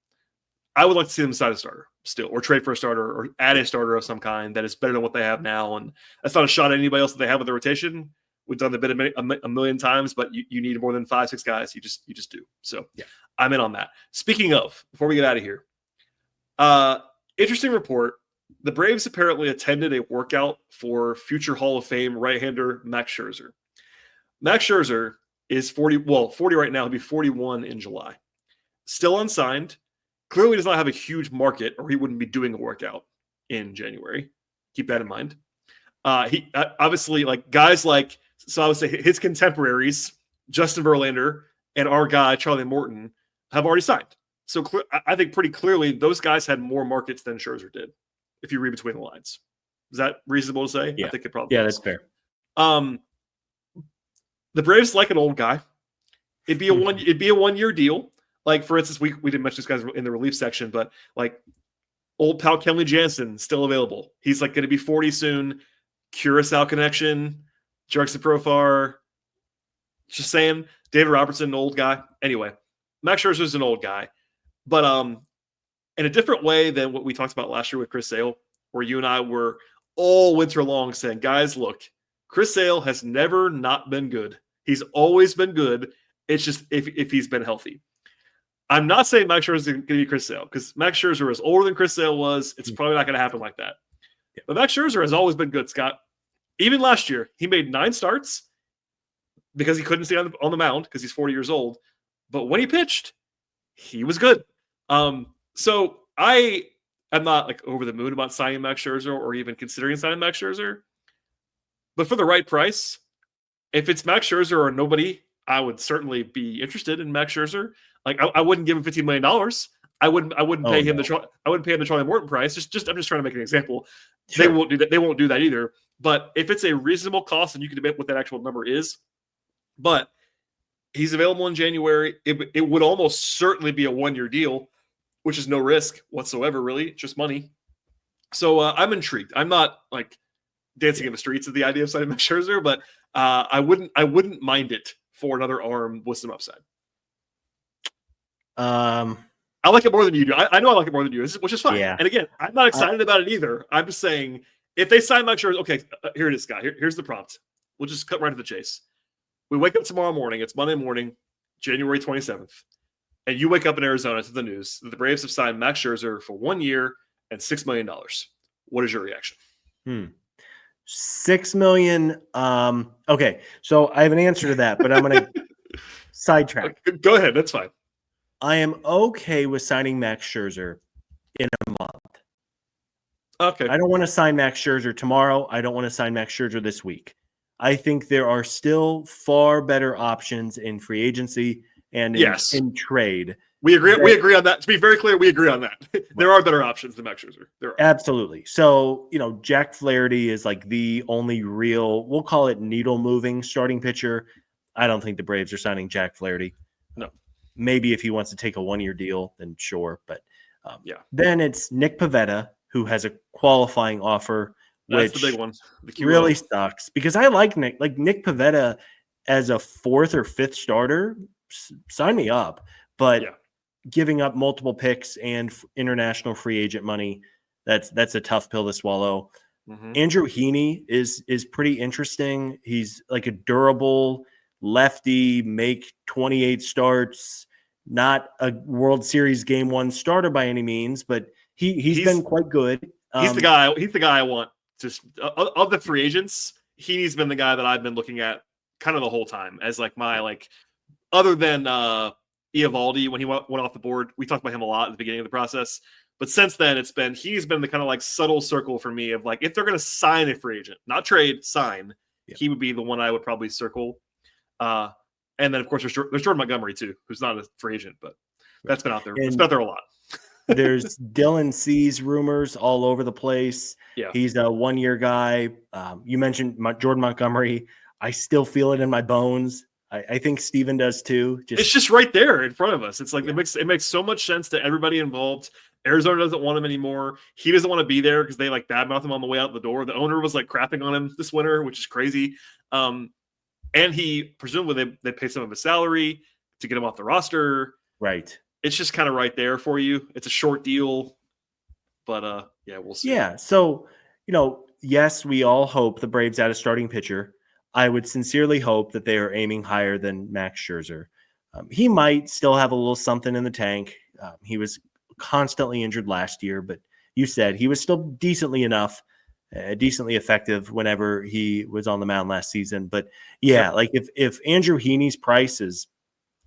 I would like to see them sign a starter still, or trade for a starter, or add a starter of some kind that is better than what they have now. And that's not a shot at anybody else that they have with the rotation. We've done the bit a million times, but you need more than 5-6 guys. You just do. So yeah, I'm in on that. Speaking of, before we get out of here, interesting report. The Braves apparently attended a workout for future Hall of Fame right-hander Max Scherzer. Max Scherzer is 40 right now. He'll be 41 in July. Still unsigned. Clearly does not have a huge market, or he wouldn't be doing a workout in January. Keep that in mind. He obviously, like guys like, so I would say his contemporaries, Justin Verlander and our guy Charlie Morton, have already signed. So I think pretty clearly those guys had more markets than Scherzer did, if you read between the lines. Is that reasonable to say? Yeah. I think it probably is. That's fair. The Braves like an old guy. It'd be a 1 year deal. Like, for instance, we didn't mention this guys in the relief section, but like old pal Kenley Jansen still available. He's like going to be 40 soon. Curacao connection, Jurickson Profar. Just saying, David Robertson, an old guy. Anyway, Max Scherzer is an old guy, but in a different way than what we talked about last year with Chris Sale, where you and I were all winter long saying, guys, look, Chris Sale has never not been good. He's always been good. It's just if he's been healthy. I'm not saying Max Scherzer is going to be Chris Sale, because Max Scherzer is older than Chris Sale was. It's probably not going to happen like that. Yeah. But Max Scherzer has always been good, Scott. Even last year, he made 9 starts because he couldn't stay on the mound because he's 40 years old. But when he pitched, he was good. So I am not like over the moon about signing Max Scherzer or even considering signing Max Scherzer. But for the right price, if it's Max Scherzer or nobody, I would certainly be interested in Max Scherzer. Like I wouldn't give him $15 million. I wouldn't pay him I wouldn't pay him the Charlie Morton price. I'm just trying to make an example. Sure. They won't do that. They won't do that either. But if it's a reasonable cost, and you can debate what that actual number is, but he's available in January. It would almost certainly be a 1 year deal, which is no risk whatsoever, really, just money. So I'm intrigued. I'm not like dancing in the streets of the idea of signing Max Scherzer, but I wouldn't mind it for another arm with some upside. I like it more than you do. I know I like it more than you, which is fine. Yeah. And again, I'm not excited about it either. I'm just saying, if they sign Max Scherzer, okay, here it is, Scott. Here's the prompt. We'll just cut right to the chase. We wake up tomorrow morning. It's Monday morning, January 27th. And you wake up in Arizona to the news that the Braves have signed Max Scherzer for 1 year and $6 million. What is your reaction? $6 million. Okay, so I have an answer to that, but I'm going to sidetrack. Go ahead. That's fine. I am okay with signing Max Scherzer in a month. Okay. I don't want to sign Max Scherzer tomorrow. I don't want to sign Max Scherzer this week. I think there are still far better options in free agency and in trade. We agree on that. To be very clear, we agree on that. There are better options than Max Scherzer. There are. Absolutely. So, Jack Flaherty is like the only real, we'll call it needle-moving starting pitcher. I don't think the Braves are signing Jack Flaherty. No. Maybe if he wants to take a 1 year deal, then sure. But then it's Nick Pivetta, who has a qualifying offer, That's which the big one. Really sucks, because I like Nick Pivetta as a 4th or 5th starter. Sign me up. But giving up multiple picks and international free agent money, that's a tough pill to swallow. Mm-hmm. Andrew Heaney is pretty interesting. He's like a durable lefty, make 28 starts, not a World Series game one starter by any means, but he's been quite good. He's the guy. He's the guy I want. Just of the free agents, he's been the guy that I've been looking at kind of the whole time as like my other than Eovaldi when he went off the board. We talked about him a lot at the beginning of the process, but since then he's been the kind of like subtle circle for me of like if they're going to sign a free agent, not trade, sign, he would be the one I would probably circle. And then of course there's Jordan Montgomery too, who's not a free agent, but that's been out there. It's been out there a lot. There's Dylan Cease rumors all over the place. Yeah, he's a 1-year guy. You mentioned Jordan Montgomery. I still feel it in my bones. I think Steven does too. It's just right there in front of us. It's like it makes so much sense to everybody involved. Arizona doesn't want him anymore. He doesn't want to be there because they like badmouth him on the way out the door. The owner was like crapping on him this winter, which is crazy. And he presumably they pay some of his salary to get him off the roster. Right. It's just kind of right there for you. It's a short deal, but we'll see. Yeah. So, yes, we all hope the Braves add a starting pitcher. I would sincerely hope that they are aiming higher than Max Scherzer. He might still have a little something in the tank. He was constantly injured last year, but you said he was still decently effective whenever he was on the mound last season. But like if Andrew Heaney's price is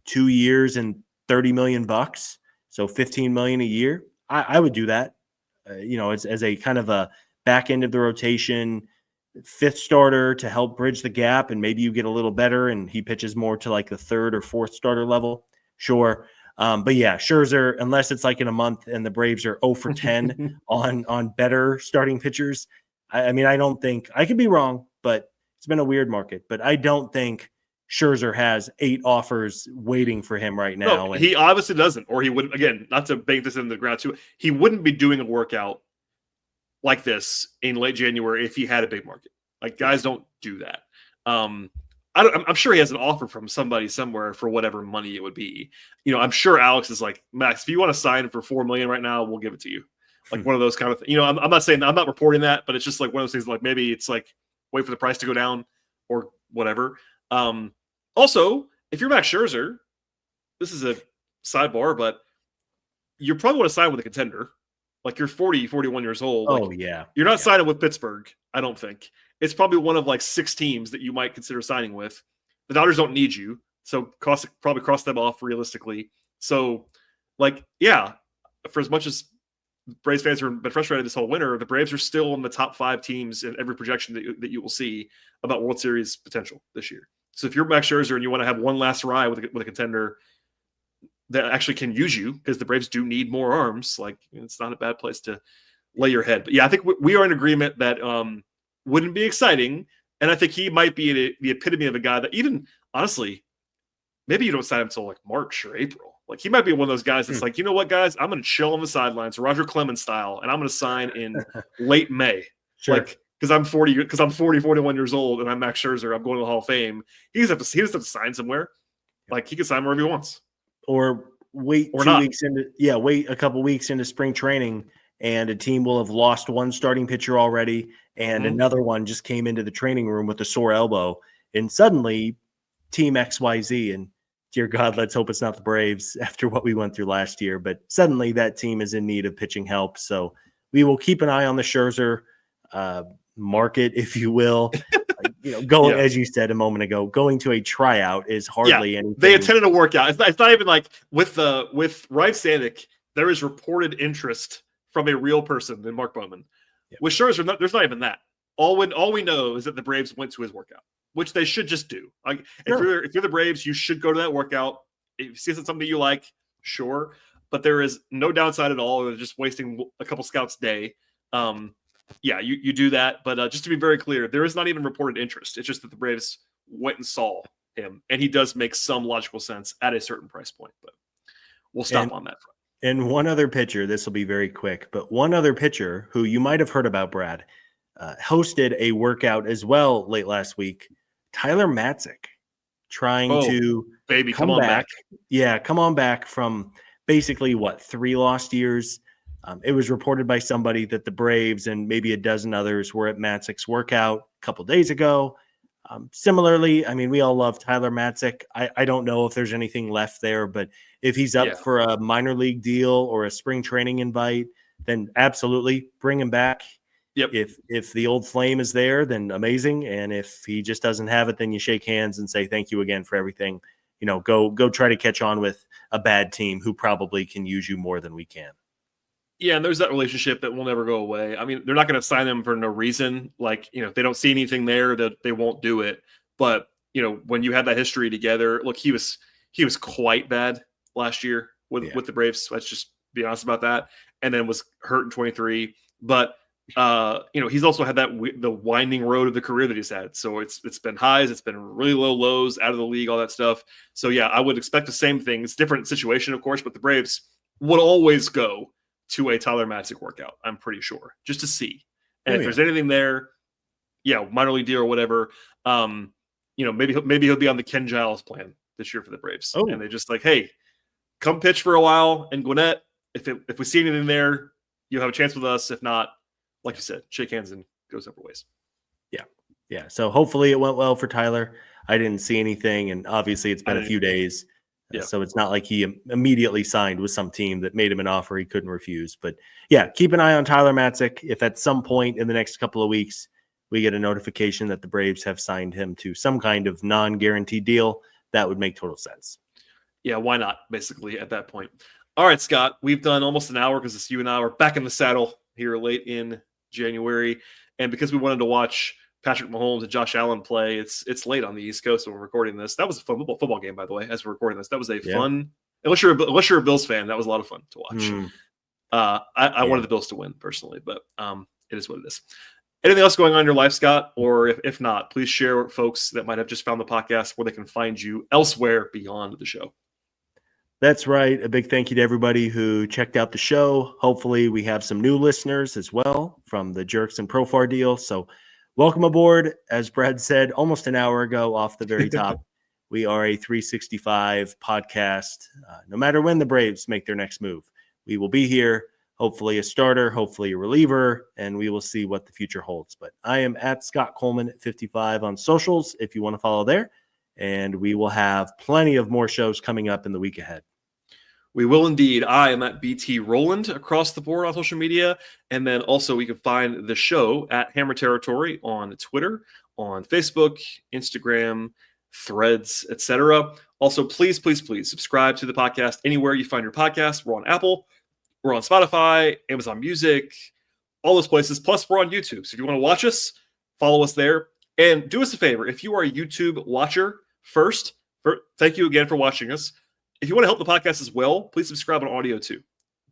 2 years and $30 million, so $15 million a year, I would do that. As a kind of a back end of the rotation, fifth starter to help bridge the gap, and maybe you get a little better and he pitches more to like the third or fourth starter level. Sure. But yeah, Scherzer, unless it's like in a month and the Braves are 0 for 10 on better starting pitchers. I mean, I don't think, I could be wrong, but it's been a weird market, but I don't think Scherzer has 8 offers waiting for him right now. No, he obviously doesn't, or he wouldn't, again, not to bank this in the ground too, he wouldn't be doing a workout like this in late January if he had a big market. Like guys don't do that. I'm sure he has an offer from somebody somewhere for whatever money it would be. I'm sure Alex is like, Max, if you want to sign for $4 million right now, we'll give it to you. Like one of those kind of things. I'm not saying, I'm not reporting that, but it's just like one of those things. Like maybe it's like wait for the price to go down or whatever. Also, if you're Max Scherzer, this is a sidebar, but you probably want to sign with a contender. Like you're 40, 41 years old. Oh, like, yeah. You're not signing with Pittsburgh, I don't think. It's probably one of like 6 teams that you might consider signing with. The Dodgers don't need you, so probably cross them off realistically. So, for as much as Braves fans have been frustrated this whole winter, the Braves are still in the top 5 teams in every projection that you will see about World Series potential this year. So if you're Max Scherzer and you want to have one last ride with a contender that actually can use you, because the Braves do need more arms, like it's not a bad place to lay your head. But yeah, I think we are in agreement that wouldn't be exciting. And I think he might be the epitome of a guy that even, honestly, maybe you don't sign him until like March or April. Like he might be one of those guys that's like, you know what, guys, I'm going to chill on the sidelines, Roger Clemens style, and I'm going to sign in late May. Sure. Like, because I'm 41 years old and I'm Max Scherzer, I'm going to the Hall of Fame. He doesn't have to sign somewhere. Like he can sign wherever he wants. Or wait or 2 not. weeks into wait a couple weeks into spring training, and a team will have lost one starting pitcher already, and another one just came into the training room with a sore elbow, and suddenly team XYZ, and dear God, let's hope it's not the Braves after what we went through last year, but suddenly that team is in need of pitching help. So we will keep an eye on the Scherzer market, if you will. As you said a moment ago, going to a tryout is hardly anything. They attended a workout. It's not even like with Ryan Stanek, there is reported interest from a real person in Mark Bowman. Yep. With Scherzer, there's not even that. All we know is that the Braves went to his workout, which they should just do. Like sure. if you're the Braves, you should go to that workout. If you see it's something you like, sure, but there is no downside at all. They're just wasting a couple scouts' day. You do that, but just to be very clear, there is not even reported interest. It's just that the Braves went and saw him, and he does make some logical sense at a certain price point, but we'll stop on that front. And one other pitcher, this will be very quick, but one other pitcher who you might have heard about, Brad, hosted a workout as well late last week, Tyler Matzik, trying to come on back. Yeah, come on back from basically 3 lost years. It was reported by somebody that the Braves and maybe a dozen others were at Matzik's workout a couple days ago. Similarly, I mean, we all love Tyler Matzik. I don't know if there's anything left there, but if he's up for a minor league deal or a spring training invite, then absolutely bring him back. Yep. If the old flame is there, then amazing. And if he just doesn't have it, then you shake hands and say thank you again for everything. Go try to catch on with a bad team who probably can use you more than we can. Yeah, and there's that relationship that will never go away. I mean, they're not going to sign him for no reason. Like, if they don't see anything there, that they won't do it. But, when you had that history together, look, he was quite bad last year with the Braves. Let's just be honest about that. And then was hurt in 23. But, he's also had the winding road of the career that he's had. So it's been highs, it's been really low lows, out of the league, all that stuff. So, yeah, I would expect the same thing. It's a different situation, of course, but the Braves would always go to a Tyler Matzik workout, I'm pretty sure, just to see. And if there's anything there, minor league deal or whatever, maybe he'll be on the Ken Giles plan this year for the Braves. And they're just like, hey, come pitch for a while in Gwinnett. If we see anything there, you'll have a chance with us. If not, like you said, shake hands and go separate ways. Yeah. So hopefully it went well for Tyler. I didn't see anything, and obviously it's been a few days. So it's not like he immediately signed with some team that made him an offer he couldn't refuse. But keep an eye on Tyler Matzik. If at some point in the next couple of weeks we get a notification that the Braves have signed him to some kind of non-guaranteed deal, that would make total sense. Yeah, why not, basically, at that point. All right, Scott, we've done almost an hour because you and I are back in the saddle here late in January. And because we wanted to watch Patrick Mahomes and Josh Allen play, it's late on the East Coast, so we're recording this. That was a fun football game, by the way, as we're recording this. That was a fun, unless you're a Bills fan, that was a lot of fun to watch. I wanted the Bills to win personally, but it is what it is. Anything else going on in your life, Scott? Or if not, please share with folks that might have just found the podcast where they can find you elsewhere beyond the show. That's right. A big thank you to everybody who checked out the show. Hopefully we have some new listeners as well from the Jurickson Profar deal. So welcome aboard. As Brad said almost an hour ago off the very top, we are a 365 podcast. No matter when the Braves make their next move, we will be here. Hopefully a starter, hopefully a reliever, and we will see what the future holds. But I am at Scott Coleman at 55 on socials if you want to follow there. And we will have plenty of more shows coming up in the week ahead. We will indeed. I am at BT Rowland across the board on social media. And then also we can find the show at Hammer Territory on Twitter, on Facebook, Instagram, Threads, etc. Also, please subscribe to the podcast anywhere you find your podcast. We're on Apple, we're on Spotify, Amazon Music, all those places. Plus, we're on YouTube. So if you want to watch us, follow us there. And do us a favor. If you are a YouTube watcher thank you again for watching us. If you want to help the podcast as well, please subscribe on audio too.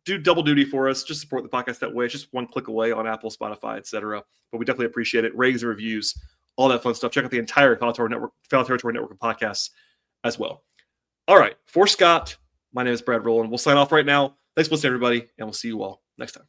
Do double duty for us. Just support the podcast that way. It's just one click away on Apple, Spotify, etc. But we definitely appreciate it. Ratings and reviews, all that fun stuff. Check out the entire Foul Territory Network of podcasts as well. All right. For Scott, my name is Brad Rowland. We'll sign off right now. Thanks for listening, everybody, and we'll see you all next time.